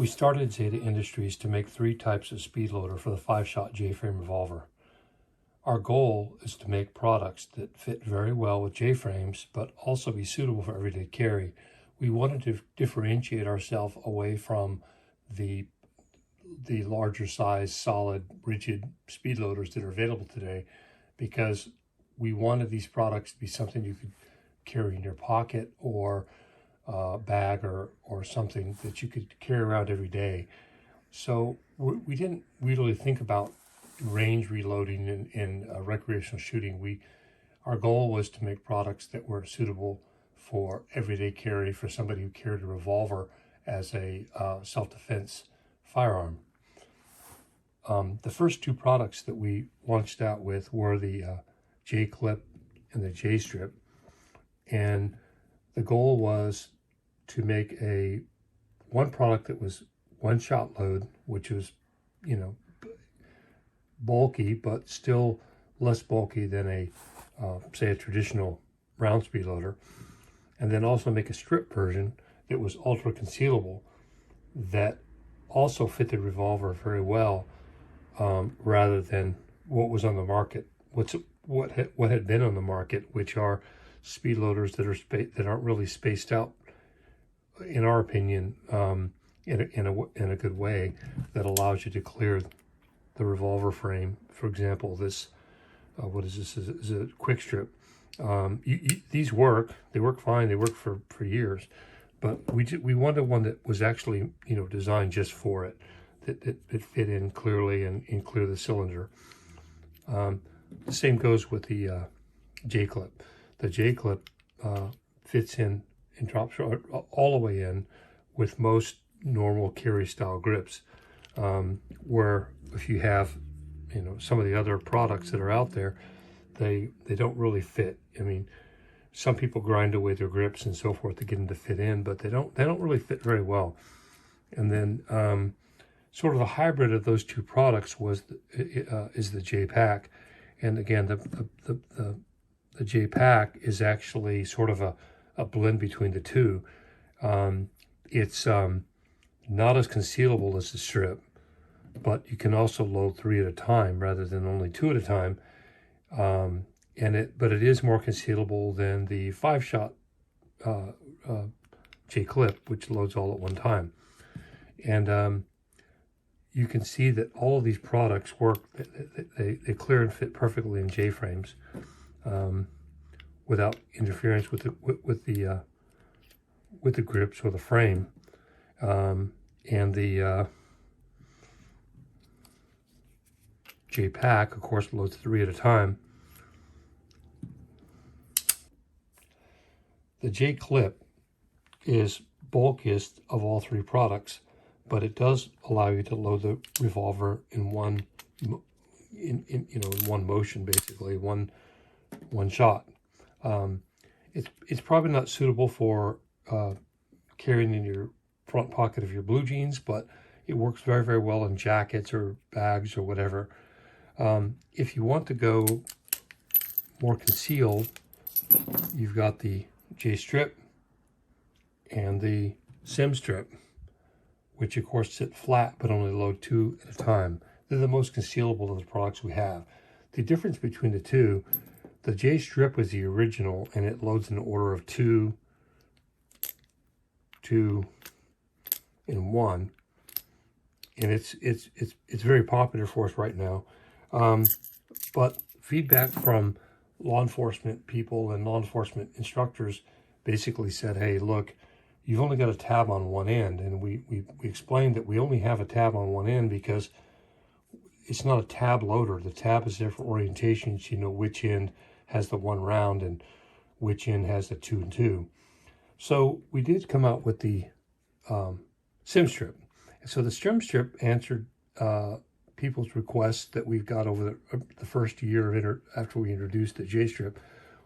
We started Zeta Industries to make 3 types of Speedloader for the 5-shot J-frame revolver. Our goal is to make products that fit very well with J-frames, but also be suitable for everyday carry. We wanted to differentiate ourselves away from the larger size, solid, rigid Speedloaders that are available today, because we wanted these products to be something you could carry in your pocket or bag or something that you could carry around every day. So we didn't really think about range reloading in recreational shooting. Our goal was to make products that were suitable for everyday carry for somebody who carried a revolver as a self-defense firearm. The first 2 products that we launched out with were the J-clip and the J-strip, and the goal was to make one product that was 1-shot load, which was, bulky, but still less bulky than say a traditional round speed loader, and then also make a strip version that was ultra concealable that also fit the revolver very well, rather than what was on the market. What had been on the market, which are speed loaders that aren't really spaced out, in our opinion, in a good way that allows you to clear the revolver frame. For example, this what is this? Is a quick strip. These work. They work fine. They work for years. But we wanted one that was actually designed just for it, that fit in clearly and clear the cylinder. The same goes with the J-clip. The J-clip fits in and drops all the way in with most normal carry style grips, where if you have some of the other products that are out there, they don't really fit. I mean, some people grind away their grips and so forth to get them to fit in, but they don't really fit very well. And then sort of a hybrid of those 2 products is the J-PAK. And again, the J-PAK is actually sort of a blend between the 2. It's not as concealable as the strip, but you can also load 3 at a time rather than only 2 at a time. But it is more concealable than the 5-shot J-clip, which loads all at one time. And you can see that all of these products work. They clear and fit perfectly in J-frames without interference with the grips or the frame. And the J-PAK, of course, loads 3 at a time. The J-clip is bulkiest of all 3 products, but it does allow you to load the revolver in one motion, basically one shot. It's probably not suitable for carrying in your front pocket of your blue jeans, but it works very, very well in jackets or bags or whatever. If you want to go more concealed, you've got the J-strip and the SYM-STRIP, which of course sit flat but only load 2 at a time. They're the most concealable of the products we have. The difference between the 2, the J-strip was the original, and it loads in the order of 2 in 1, and it's very popular for us right now. But feedback from law enforcement people and law enforcement instructors basically said, hey, look, you've only got a tab on one end. And we explained that we only have a tab on one end because it's not a tab loader. The tab is there for orientations, which end has the 1 round and which end has the 2 and 2. So we did come out with the SYM-STRIP. So the SYM-STRIP answered people's requests that we've got over the first year after we introduced the J-strip,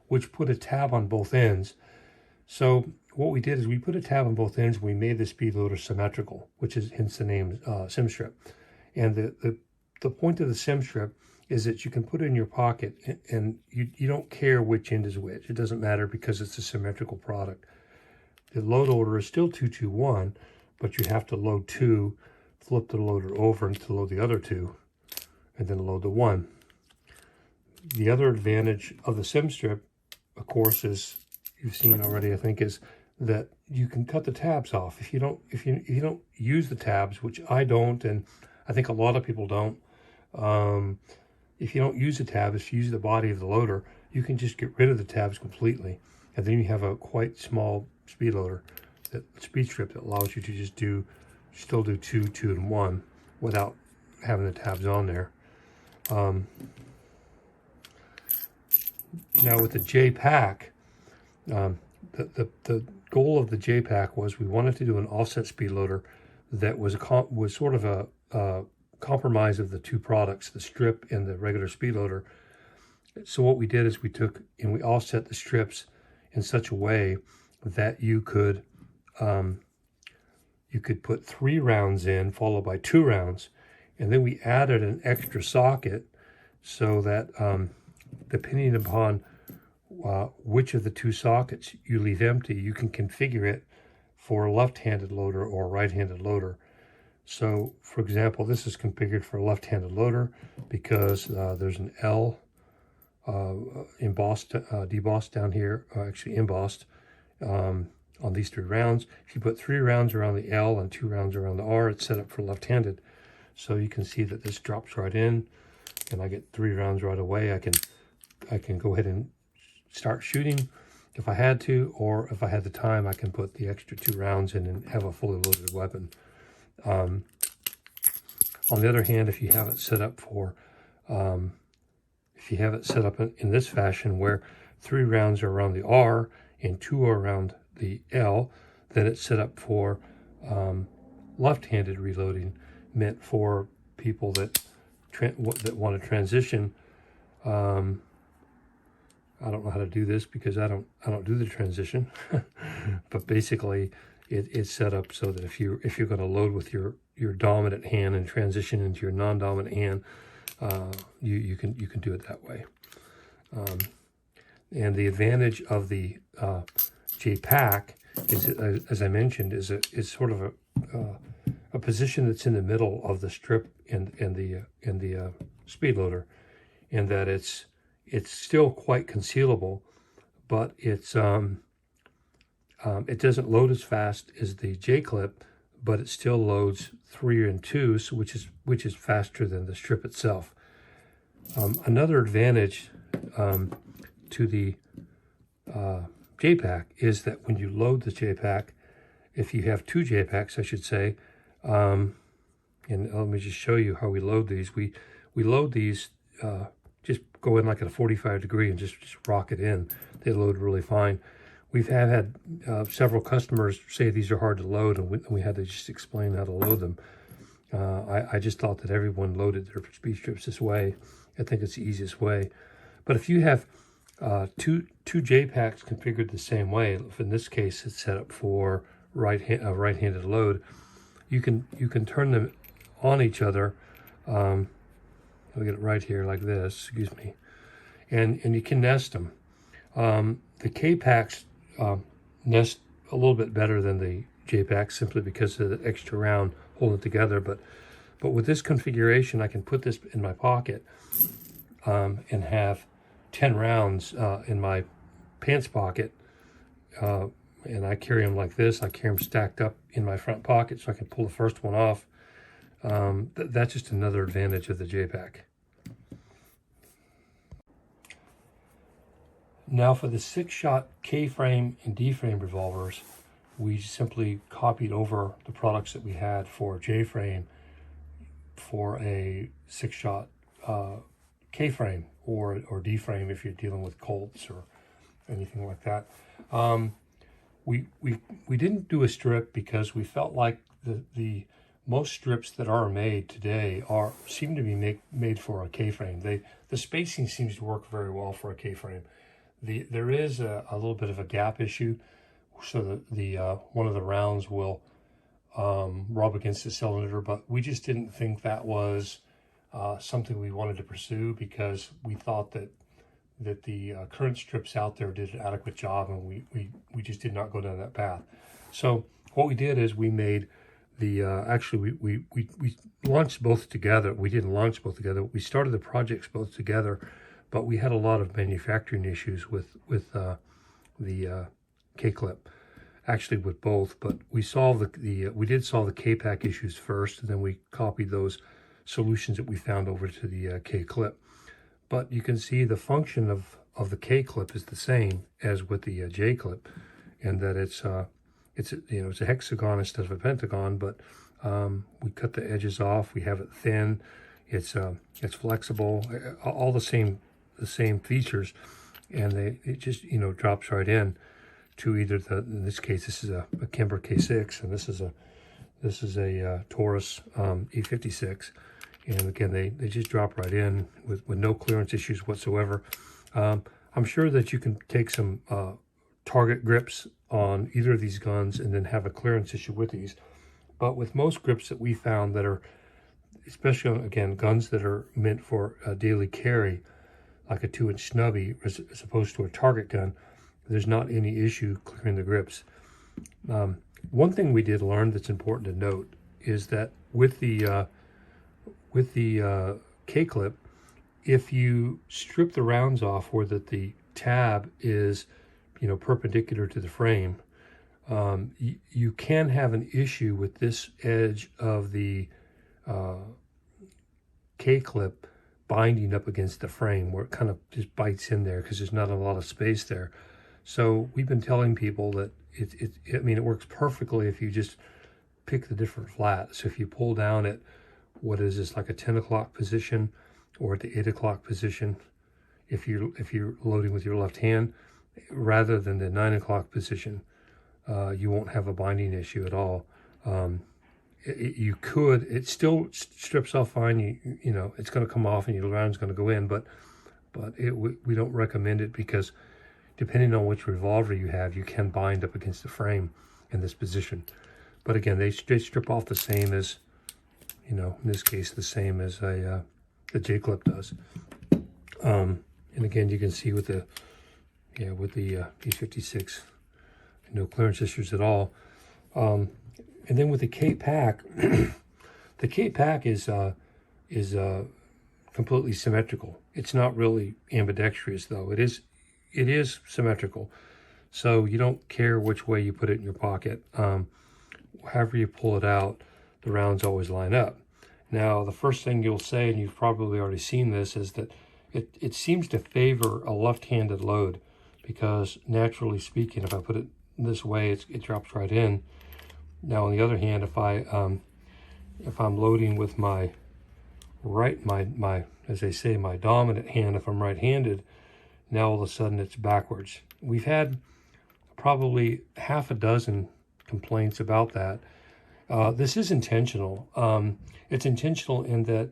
which put a tab on both ends. So what we did is we put a tab on both ends. We made the Speedloader symmetrical, which is hence the name SYM-STRIP. And the point of the SYM-STRIP is that you can put it in your pocket and you don't care which end is which. It doesn't matter because it's a symmetrical product. The load order is still 221, but you have to load 2, flip the loader over to load the other 2, and then load the 1. The other advantage of the SYM-STRIP, of course, is you've seen already, I think, is that you can cut the tabs off. If you don't use the tabs, which I don't, and I think a lot of people don't, if you don't use the tabs, if you use the body of the loader, you can just get rid of the tabs completely, and then you have a quite small speed loader, that speed strip, that allows you to just still do 2, 2, and 1 without having the tabs on there. Now with the J-PAK, the goal of the J-PAK was we wanted to do an offset speed loader that was sort of a compromise of the two products, the strip and the regular speed loader. So what we did is we took and we offset the strips in such a way that you could put 3 rounds in, followed by 2 rounds, and then we added an extra socket so that depending upon which of the 2 sockets you leave empty, you can configure it for a left-handed loader or a right-handed loader. So, for example, this is configured for a left-handed loader because there's an L embossed, debossed down here, actually embossed on these 3 rounds. If you put 3 rounds around the L and 2 rounds around the R, it's set up for left-handed. So you can see that this drops right in, and I get 3 rounds right away. I can go ahead and start shooting if I had to, or if I had the time, I can put the extra 2 rounds in and have a fully loaded weapon. On the other hand, if you have it set up for, in this fashion where 3 rounds are around the R and 2 are around the L, then it's set up for left-handed reloading, meant for people that want to transition. I don't know how to do this because I don't do the transition, but basically it's set up so that if you're going to load with your dominant hand and transition into your non-dominant hand, you can do it that way. And the advantage of the J-PAK is, as I mentioned, is sort of a position that's in the middle of the strip and the speed loader, in that it's still quite concealable, but it doesn't load as fast as the J-clip, but it still loads 3 and 2, so which is faster than the strip itself. Another advantage to the J-PAK is that when you load the J-PAK, if you have 2 J-PAKs, I should say, and let me just show you how we load these. We load these, just go in like at a 45 degree and just rock it in. They load really fine. We've had several customers say these are hard to load, and we had to just explain how to load them. I just thought that everyone loaded their speed strips this way. I think it's the easiest way. But if you have two J-PAKs configured the same way, if in this case it's set up for right-handed load, you can turn them on each other. I'll get it right here like this, excuse me, and you can nest them. The K-PAKs nest a little bit better than the J-PAK simply because of the extra round holding it together, but with this configuration I can put this in my pocket and have 10 rounds in my pants pocket, and I carry them like this. I carry them stacked up in my front pocket so I can pull the first one off. That's just another advantage of the J-PAK. Now for the 6-shot K-frame and D-frame revolvers, we simply copied over the products that we had for J-frame for a 6-shot K-frame or D-frame if you're dealing with Colts or anything like that. We didn't do a strip because we felt like the most strips that are made today seem to be made for a K-frame. The spacing seems to work very well for a K-frame. There is a little bit of a gap issue, so the one of the rounds will rub against the cylinder, but we just didn't think that was something we wanted to pursue because we thought that the current strips out there did an adequate job, and we just did not go down that path. So what we did is we made Actually, we launched both together. We didn't launch both together. We started the projects both together, but we had a lot of manufacturing issues with the K-clip. Actually, with both, but we solved we did solve the K-PAK issues first, and then we copied those solutions that we found over to the K-clip. But you can see the function of the K-clip is the same as with the J-clip, and that it's a hexagon instead of a pentagon, but we cut the edges off. We have it thin. It's flexible. All the same features, and it just drops right in to either in this case this is a Kimber K6, and this is a Taurus E56, and again they just drop right in with no clearance issues whatsoever. I'm sure that you can take some target grips on either of these guns and then have a clearance issue with these, but with most grips that we found that are, especially on, again, guns that are meant for a daily carry, like a 2-inch snubby as opposed to a target gun, there's not any issue clearing the grips. One thing we did learn that's important to note is that with the K-clip, if you strip the rounds off where that the tab is perpendicular to the frame, you can have an issue with this edge of the K-clip binding up against the frame, where it kind of just bites in there because there's not a lot of space there. So we've been telling people that it works perfectly if you just pick the different flats. So if you pull down at what is this, like a 10 o'clock position, or at the 8 o'clock position, if you're loading with your left hand, rather than the 9 o'clock position, you won't have a binding issue at all. It still strips off fine. It's going to come off and your round's going to go in, but we don't recommend it because depending on which revolver you have, you can bind up against the frame in this position. But again, they strip off the same as, in this case, the same as the J-clip does. And again, you can see with the E56, no clearance issues at all. And then with the K-PAK, the K-PAK is completely symmetrical. It's not really ambidextrous, though. It is symmetrical, so you don't care which way you put it in your pocket. However you pull it out, the rounds always line up. Now, the first thing you'll say, and you've probably already seen this, is that it seems to favor a left-handed load, because naturally speaking, if I put it this way, it drops right in. Now, on the other hand, if I'm loading with my as they say, my dominant hand, if I'm right-handed, now all of a sudden it's backwards. We've had probably half a dozen complaints about that. This is intentional. It's intentional in that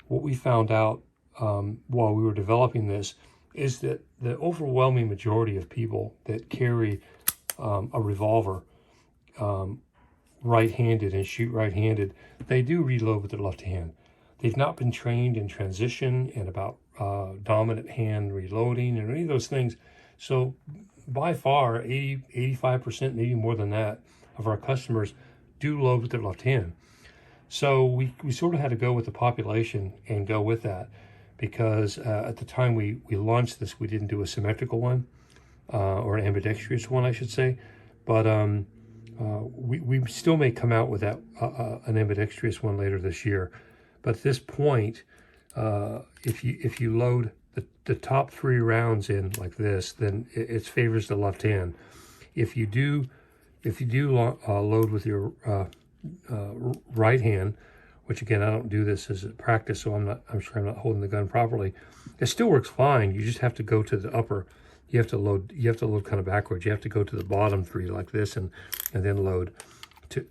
what we found out while we were developing this is that the overwhelming majority of people that carry a revolver right-handed and shoot right-handed, they do reload with their left hand. They've not been trained in transition and about dominant hand reloading and any of those things. So by far, 85%, maybe more than that, of our customers do load with their left hand. So we sort of had to go with the population and go with that, because at the time we launched this, we didn't do a symmetrical one, or an ambidextrous one, I should say. But we still may come out with that an ambidextrous one later this year. But at this point, if you load the top 3 rounds in like this, then it favors the left hand. If you do load with your right hand, which again, I don't do this as a practice, so I'm sure I'm not holding the gun properly. It still works fine. You just have to go to the upper. You have to load kind of backwards. You have to go to the bottom 3 like this, and then load to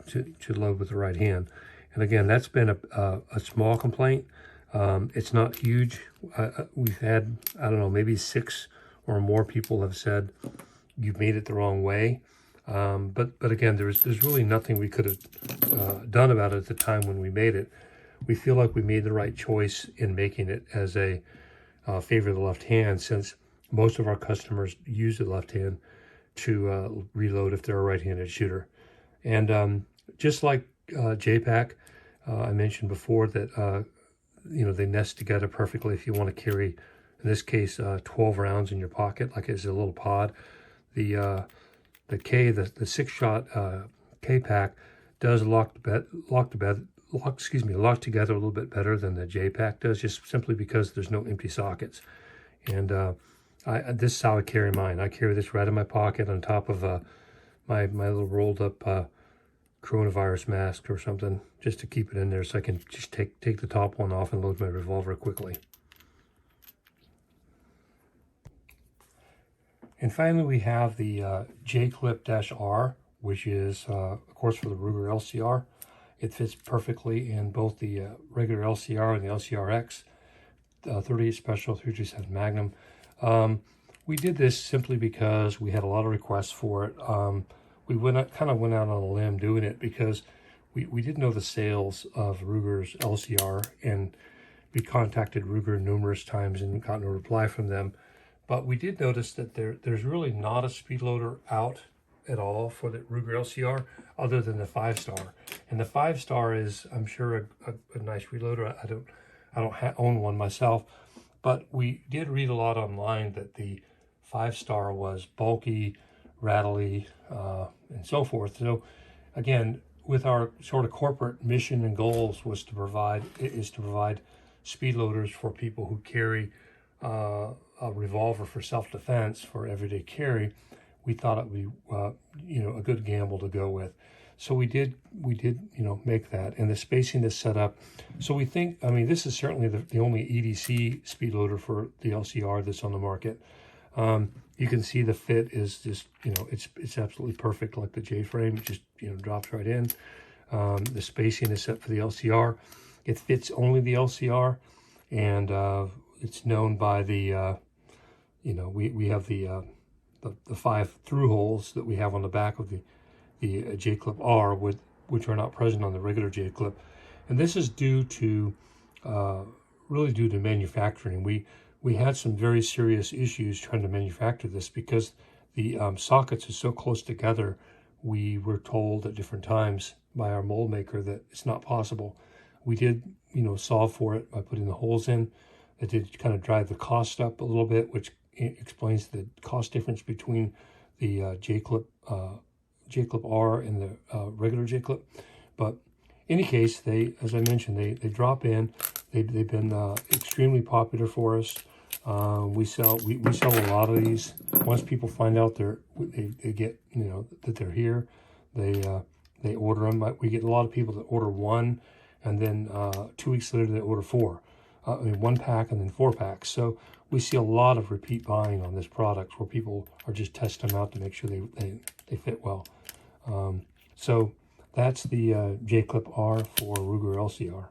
load with the right hand. And again, that's been a small complaint. It's not huge. We've had, I don't know, maybe 6 or more people have said you've made it the wrong way. But again, there's really nothing we could have done about it at the time when we made it. We feel like we made the right choice in making it as a favor of the left hand, since most of our customers use the left hand to reload if they're a right-handed shooter. And just like J-PAK. I mentioned before that you know, they nest together perfectly if you want to carry, in this case, 12 rounds in your pocket, like it's a little pod. The 6-shot K-PAK does lock together a little bit better than the J-PAK does, just simply because there's no empty sockets. And this is how I carry mine. I carry this right in my pocket on top of my little rolled up coronavirus mask or something, just to keep it in there so I can just take the top one off and load my revolver quickly. And finally, we have the J-Clip-R, which is, of course, for the Ruger LCR. It fits perfectly in both the regular LCR and the LCRX, 38 Special, 337 Magnum. We did this simply because we had a lot of requests for it. We kind of went out on a limb doing it because we didn't know the sales of Ruger's LCR, and we contacted Ruger numerous times and got no reply from them. But we did notice that there's really not a Speedloader out at all for the Ruger LCR other than the 5-star. And the 5-star is, I'm sure, a nice reloader. I don't own one myself, but we did read a lot online that the 5-star was bulky, rattly, and so forth. So again, with our sort of corporate mission and goals is to provide Speedloaders for people who carry a revolver for self-defense for everyday carry. We thought it would be you know, a good gamble to go with. So we did you know, make that, and the spacing is set up. So we think, I mean, this is certainly the only EDC Speedloader for the LCR that's on the market. You can see the fit is just, you know, it's absolutely perfect, like the J-frame. It just, you know, drops right in. The spacing is set for the LCR. It fits only the LCR, and it's known by the you know, we have the 5 through holes that we have on the back of the J-Clip-R, which are not present on the regular J-Clip. And this is due to, really due to manufacturing. We had some very serious issues trying to manufacture this because the sockets are so close together. We were told at different times by our mold maker that it's not possible. We did, you know, solve for it by putting the holes in. It did kind of drive the cost up a little bit, which explains the cost difference between the J-Clip-R and the regular J-Clip. But in any case, as I mentioned, they drop in. They've been extremely popular for us. We sell a lot of these. Once people find out they get, you know, that they're here, they order them. We get a lot of people that order one, and then 2 weeks later they order 4. I mean, 1 pack and then 4 packs. So we see a lot of repeat buying on this product where people are just testing them out to make sure they fit well. So that's the J-Clip-R for Ruger LCR.